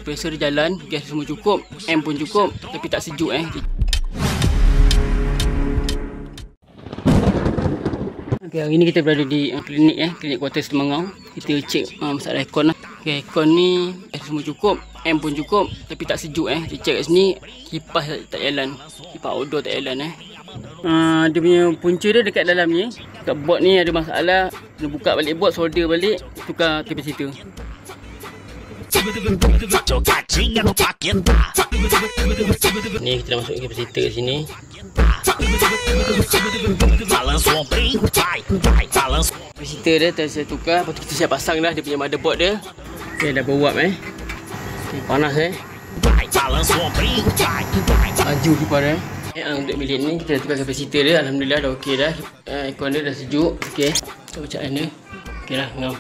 kompresor dia jalan, gas semua cukup, amp pun cukup, tapi tak sejuk Okay, hari ni kita berada di klinik klinik kuarter Semangau. Kita cek masalah aircon lah. Okay, aircon ni semua cukup, amp pun cukup, tapi tak sejuk Kita cek kat sini, kipas tak jalan, kipas outdoor tak jalan Dia punya punca dia dekat dalam ni. Dekat board ni ada masalah. Kena buka balik board, solder balik, tukar kapasitor. Ni kita dah masuk kapasitor kat sini. Kapasitor dia saya tukar, lepas tu kita siap pasang dah dia punya motherboard dia. Okay, dah beruap okay, panas laju kipas dia. Untuk bilik ni kita dah tukar kapasitor dia. Alhamdulillah dah okey dah. Aircon dia dah sejuk. Okey, kita bacaan dia. Okey lah, ngam.